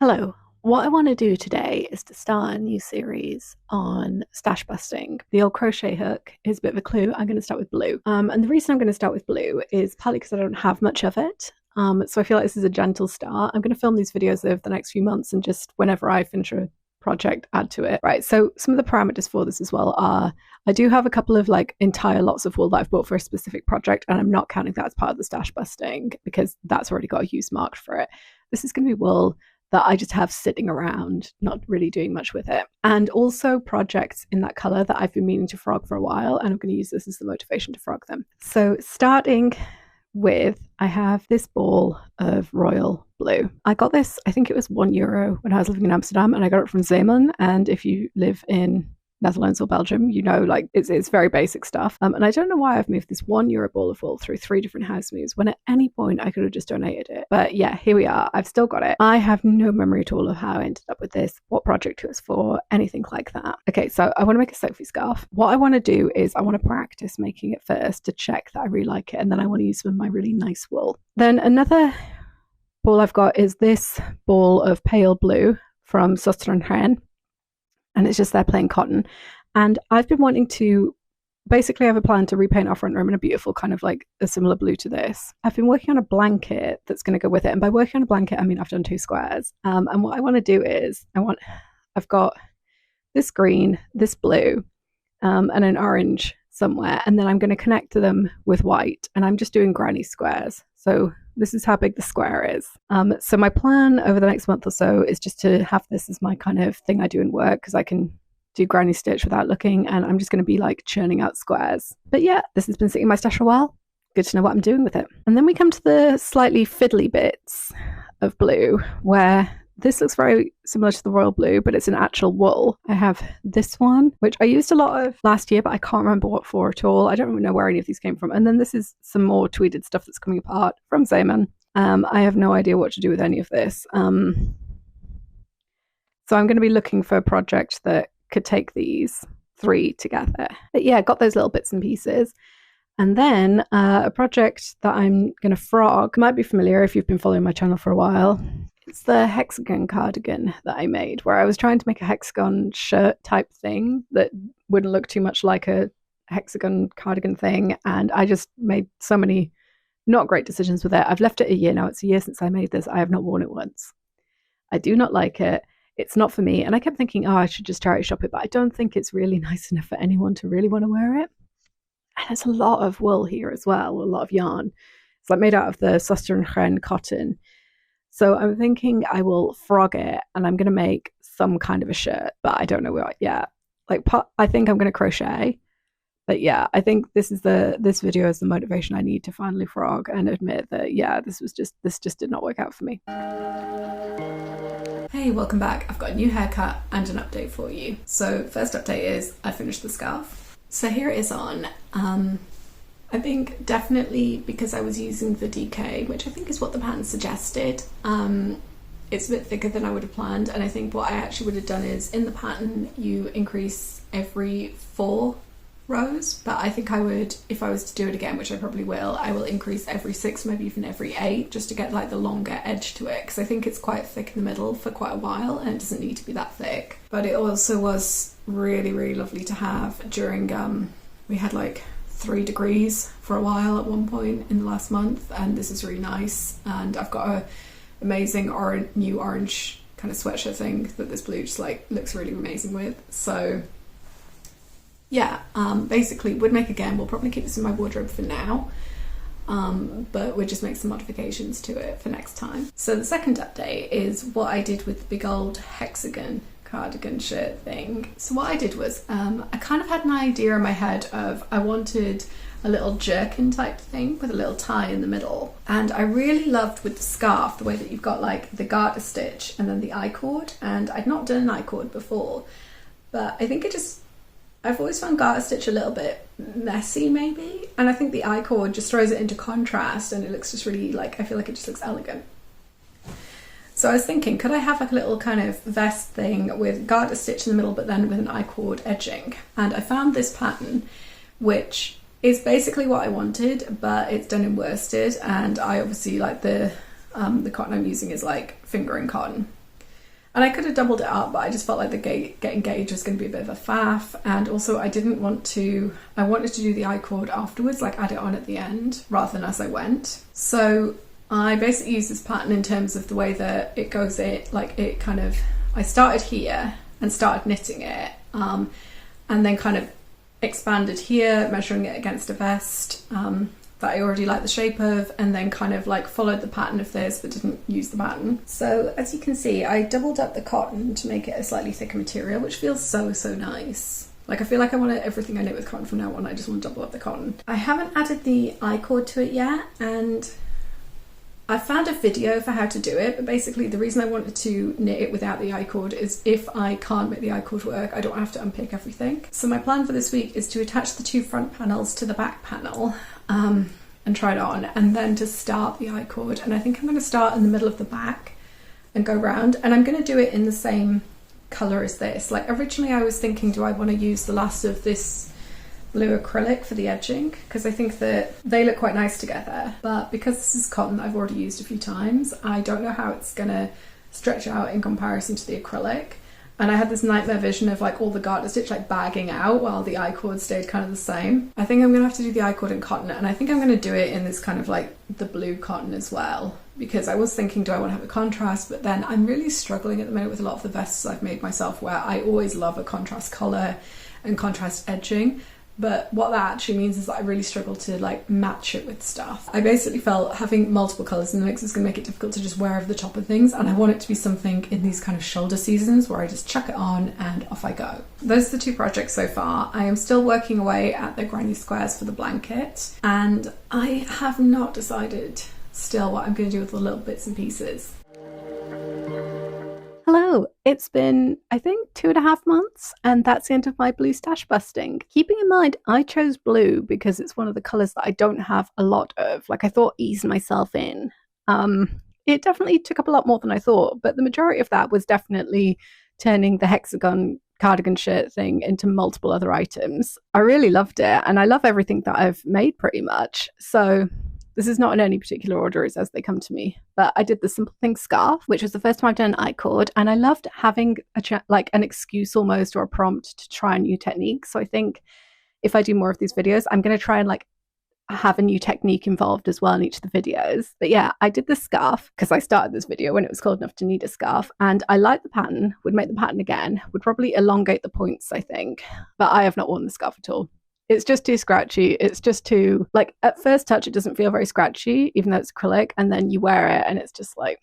Hello. What I want to do today is to start a new series on stash busting. The old crochet hook is a bit of a clue. I'm going to start with blue. And the reason I'm going to start with blue is partly because I don't have much of it. So I feel like this is a gentle start. I'm going to film these videos over the next few months and just whenever I finish a project, add to it. Right, so some of the parameters for this as well are I do have a couple of like entire lots of wool that I've bought for a specific project, and I'm not counting that as part of the stash busting because that's already got a use marked for it. This is going to be wool that I just have sitting around, not really doing much with it. And also projects in that colour that I've been meaning to frog for a while, and I'm going to use this as the motivation to frog them. So starting with, I have this ball of royal blue. I got this, I think it was €1 when I was living in Amsterdam, and I got it from Zeeman. And if you live in Netherlands or Belgium, you know, like it's very basic stuff. And I don't know why I've moved this €1 ball of wool through 3 different house moves when at any point I could have just donated it. But yeah, here we are. I've still got it. I have no memory at all of how I ended up with this, what project it was for, anything like that. Okay, so I want to make a Sophie scarf. What I want to do is I want to practice making it first to check that I really like it, and then I want to use some of my really nice wool. Then another ball I've got is this ball of pale blue from Suster&Hen. And it's just there plain cotton. And I've been wanting to basically have a plan to repaint our front room in a beautiful kind of like a similar blue to this. I've been working on a blanket that's going to go with it. And by working on a blanket, I mean I've done 2 squares. And what I want to do is I've got this green, this blue, and an orange somewhere. And then I'm going to connect to them with white. And I'm just doing granny squares. So this is how big the square is. So my plan over the next month or so is just to have this as my kind of thing I do in work, because I can do granny stitch without looking, and I'm just going to be like churning out squares. But yeah, this has been sitting in my stash for a while. Good to know what I'm doing with it. And then we come to the slightly fiddly bits of blue, where this looks very similar to the royal blue, but it's an actual wool. I have this one, which I used a lot of last year, but I can't remember what for at all. I don't even know where any of these came from. And then this is some more tweeded stuff that's coming apart from Zeeman. I have no idea what to do with any of this. So I'm going to be looking for a project that could take these 3 together. But yeah, got those little bits and pieces. And then a project that I'm going to frog might be familiar if you've been following my channel for a while. It's the hexagon cardigan that I made, where I was trying to make a hexagon shirt type thing that wouldn't look too much like a hexagon cardigan thing. And I just made so many not great decisions with it. I've left it a year now. It's a year since I made this. I have not worn it once. I do not like it. It's not for me. And I kept thinking, oh, I should just charity shop it. But I don't think it's really nice enough for anyone to really want to wear it. And there's a lot of wool here as well, a lot of yarn. It's like made out of the Suster&Hen cotton. So I'm thinking I will frog it, and I'm going to make some kind of a shirt, but I don't know what yet. Like, I think I'm going to crochet, but yeah, I think this video is the motivation I need to finally frog and admit that, yeah, this just did not work out for me. Hey, welcome back. I've got a new haircut and an update for you. So first update is I finished the scarf. So here it is on. I think definitely because I was using the DK, which I think is what the pattern suggested, it's a bit thicker than I would have planned. And I think what I actually would have done is in the pattern, you increase every 4 rows. But I think I would, if I was to do it again, which I probably will, I will increase every 6, maybe even every 8, just to get like the longer edge to it. Because I think it's quite thick in the middle for quite a while, and it doesn't need to be that thick. But it also was really, really lovely to have during, we had like 3 degrees for a while at one point in the last month, and this is really nice. And I've got a amazing new orange kind of sweatshirt thing that this blue just like looks really amazing with. So yeah, basically would make again. We'll probably keep this in my wardrobe for now, but we'll just make some modifications to it for next time. So the second update is what I did with the big old hexagon cardigan shirt thing. So what I did was I kind of had an idea in my head of I wanted a little jerkin type thing with a little tie in the middle, and I really loved with the scarf the way that you've got like the garter stitch and then the I-cord, and I'd not done an I-cord before, but I think I've always found garter stitch a little bit messy maybe, and I think the I-cord just throws it into contrast and it looks just really like, I feel like it just looks elegant. So I was thinking, could I have like a little kind of vest thing with garter stitch in the middle, but then with an I-cord edging? And I found this pattern, which is basically what I wanted, but it's done in worsted, and I obviously like the cotton I'm using is like fingering cotton. And I could have doubled it up, but I just felt like the getting gauge was going to be a bit of a faff. And also I wanted to do the I-cord afterwards, like add it on at the end rather than as I went. So I basically use this pattern in terms of the way that it goes, I started here and started knitting it, and then kind of expanded here, measuring it against a vest that I already like the shape of, and then kind of like followed the pattern of this but didn't use the pattern. So as you can see, I doubled up the cotton to make it a slightly thicker material, which feels so nice. Like I feel like I want everything I knit with cotton from now on, I just want to double up the cotton. I haven't added the I-cord to it yet, and I found a video for how to do it, but basically the reason I wanted to knit it without the I-cord is if I can't make the I-cord work, I don't have to unpick everything. So my plan for this week is to attach the 2 front panels to the back panel and try it on, and then to start the I-cord. And I think I'm going to start in the middle of the back and go round, and I'm going to do it in the same colour as this. Like originally I was thinking, do I want to use the last of this blue acrylic for the edging, because I think that they look quite nice together, but because this is cotton I've already used a few times, I don't know how it's gonna stretch out in comparison to the acrylic. And I had this nightmare vision of like all the garter stitch like bagging out while the I-cord stayed kind of the same. I think I'm gonna have to do the I-cord in cotton, and I think I'm gonna do it in this kind of like the blue cotton as well, because I was thinking, do I want to have a contrast? But then I'm really struggling at the minute with a lot of the vests I've made myself, where I always love a contrast colour and contrast edging. But what that actually means is that I really struggle to like match it with stuff. I basically felt having multiple colours in the mix is going to make it difficult to just wear over the top of things, and I want it to be something in these kind of shoulder seasons where I just chuck it on and off I go. Those are the 2 projects so far. I am still working away at the granny squares for the blanket, and I have not decided still what I'm going to do with the little bits and pieces. Hello, it's been, I think, 2.5 months, and that's the end of my blue stash busting. Keeping in mind, I chose blue because it's one of the colours that I don't have a lot of. Like, I thought ease myself in. It definitely took up a lot more than I thought, but the majority of that was definitely turning the hexagon cardigan shirt thing into multiple other items. I really loved it, and I love everything that I've made pretty much. So this is not in any particular order, it's as they come to me. But I did the Simple Things scarf, which was the first time I've done an I-cord, and I loved having like an excuse almost, or a prompt to try a new technique. So I think if I do more of these videos, I'm going to try and like have a new technique involved as well in each of the videos. But yeah, I did the scarf because I started this video when it was cold enough to need a scarf, and I liked the pattern, would make the pattern again, would probably elongate the points, I think, but I have not worn the scarf at all. It's just too scratchy. It's just too, like, at first touch, it doesn't feel very scratchy, even though it's acrylic, and then you wear it and it's just like,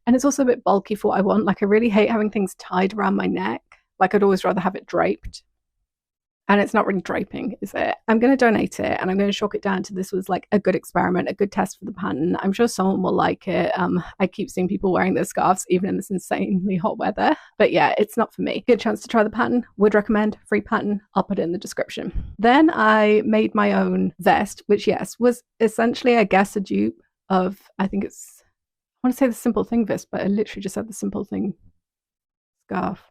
and it's also a bit bulky for what I want. Like, I really hate having things tied around my neck. Like, I'd always rather have it draped. And it's not really draping, is it? I'm going to donate it, and I'm going to chalk it down to this was like a good experiment, a good test for the pattern. I'm sure someone will like it. I keep seeing people wearing their scarves even in this insanely hot weather. But yeah, it's not for me. Good chance to try the pattern. Would recommend. Free pattern. I'll put it in the description. Then I made my own vest, which yes, was essentially, I guess, a dupe of, I think it's, I want to say the Simple Thing vest, but I literally just had the Simple Thing scarf.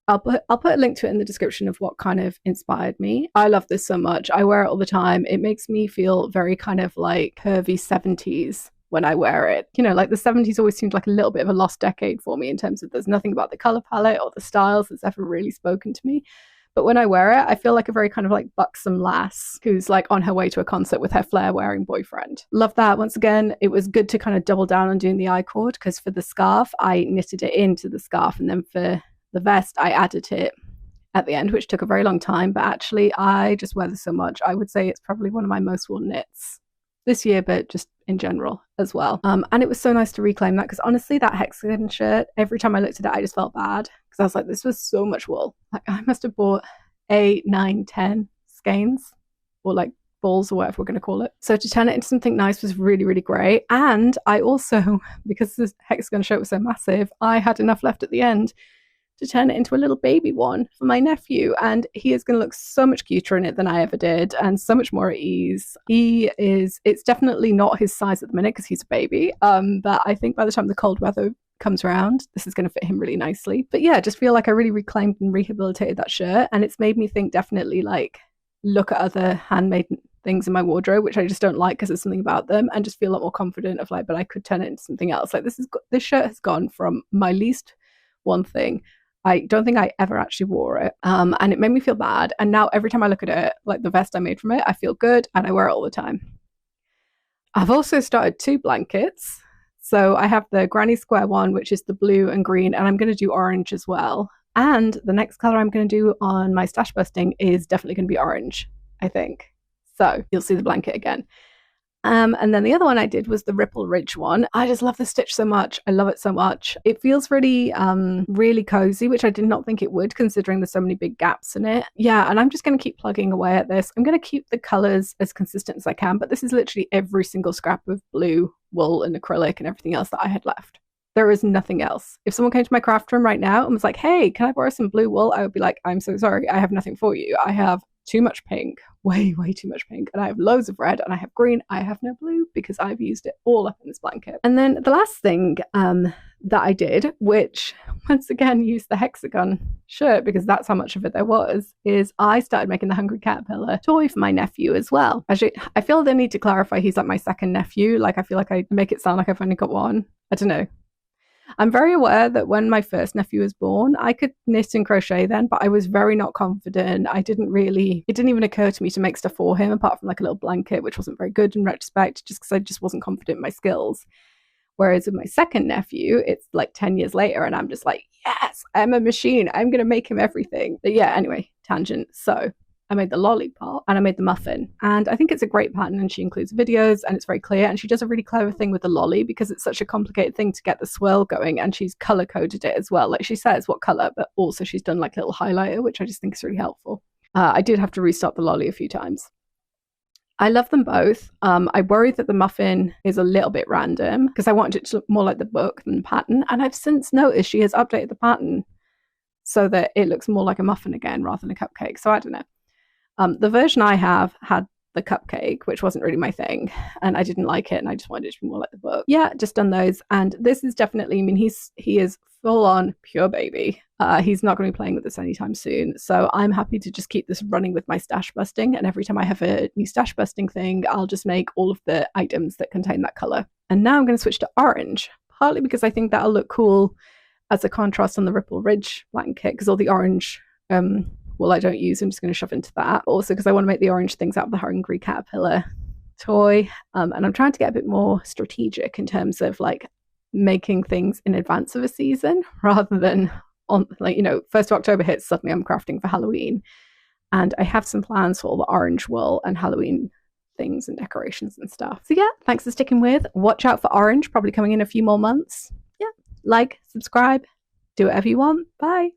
I'll put a link to it in the description of what kind of inspired me. I love this so much. I wear it all the time. It makes me feel very kind of like curvy 70s when I wear it. You know, like the 70s always seemed like a little bit of a lost decade for me in terms of there's nothing about the color palette or the styles that's ever really spoken to me. But when I wear it, I feel like a very kind of like buxom lass who's like on her way to a concert with her flare-wearing boyfriend. Love that. Once again, it was good to kind of double down on doing the I-cord, because for the scarf, I knitted it into the scarf, and then for the vest, I added it at the end, which took a very long time, but actually I just wear this so much. I would say it's probably one of my most worn knits this year, but just in general as well. And it was so nice to reclaim that, because honestly, that hexagon shirt, every time I looked at it, I just felt bad, because I was like, this was so much wool. Like, I must have bought 8, 9, 10 skeins, or like balls, or whatever we're going to call it. So to turn it into something nice was really, really great. And I also, because this hexagon shirt was so massive, I had enough left at the end to turn it into a little baby one for my nephew, and he is going to look so much cuter in it than I ever did, and so much more at ease. It's definitely not his size at the minute because he's a baby, but I think by the time the cold weather comes around, this is going to fit him really nicely. But yeah, I just feel like I really reclaimed and rehabilitated that shirt, and it's made me think, definitely, like, look at other handmade things in my wardrobe, which I just don't like because there's something about them, and just feel a lot more confident of like, but I could turn it into something else. Like this shirt has gone from my least one thing. I don't think I ever actually wore it. And it made me feel bad. And now every time I look at it, like the vest I made from it, I feel good and I wear it all the time. I've also started 2 blankets. So I have the granny square one, which is the blue and green, and I'm going to do orange as well. And the next color I'm going to do on my stash busting is definitely going to be orange, I think. So you'll see the blanket again. And then the other one I did was the Ripple Ridge one. I just love the stitch so much. I love it so much. It feels really, really cozy, which I did not think it would, considering there's so many big gaps in it. Yeah, and I'm just going to keep plugging away at this. I'm going to keep the colors as consistent as I can, but this is literally every single scrap of blue, wool, and acrylic and everything else that I had left. There is nothing else. If someone came to my craft room right now and was like, hey, can I borrow some blue wool? I would be like, I'm so sorry. I have nothing for you. I have too much pink, way too much pink, and I have loads of red, and I have green. I have no blue because I've used it all up in this blanket. And then the last thing that I did, which once again used the hexagon shirt because that's how much of it there was, is I started making the Hungry Caterpillar toy for my nephew as well. Actually, I feel the need to clarify he's like my second nephew. Like I feel like I make it sound like I've only got one. I don't know. I'm very aware that when my first nephew was born, I could knit and crochet then, but I was very not confident. It didn't even occur to me to make stuff for him, apart from like a little blanket, which wasn't very good in retrospect, just because I just wasn't confident in my skills. Whereas with my second nephew, it's like 10 years later, and I'm just like, yes, I'm a machine. I'm going to make him everything. But yeah, anyway, tangent. So I made the lollipop and I made the muffin, and I think it's a great pattern, and she includes videos and it's very clear, and she does a really clever thing with the lolly because it's such a complicated thing to get the swirl going, and she's color coded it as well. Like she says what color, but also she's done like a little highlighter, which I just think is really helpful. I did have to restart the lolly a few times. I love them both. I worry that the muffin is a little bit random because I wanted it to look more like the book than the pattern, and I've since noticed she has updated the pattern so that it looks more like a muffin again rather than a cupcake. So I don't know. The version I have had the cupcake, which wasn't really my thing, and I didn't like it, and I just wanted it to be more like the book. Yeah, just done those, and this is definitely, I mean, he is full on pure baby. He's not going to be playing with this anytime soon, so I'm happy to just keep this running with my stash busting, and every time I have a new stash busting thing, I'll just make all of the items that contain that color. And now I'm going to switch to orange, partly because I think that'll look cool as a contrast on the Ripple Ridge blanket, because all the orange well, I don't use, I'm just going to shove into that. Also because I want to make the orange things out of the Hungry Caterpillar toy. And I'm trying to get a bit more strategic in terms of like making things in advance of a season rather than on, like, 1st of October hits, suddenly I'm crafting for Halloween. And I have some plans for all the orange wool and Halloween things and decorations and stuff. So yeah, thanks for sticking with. Watch out for orange, probably coming in a few more months. Yeah, like, subscribe, do whatever you want. Bye.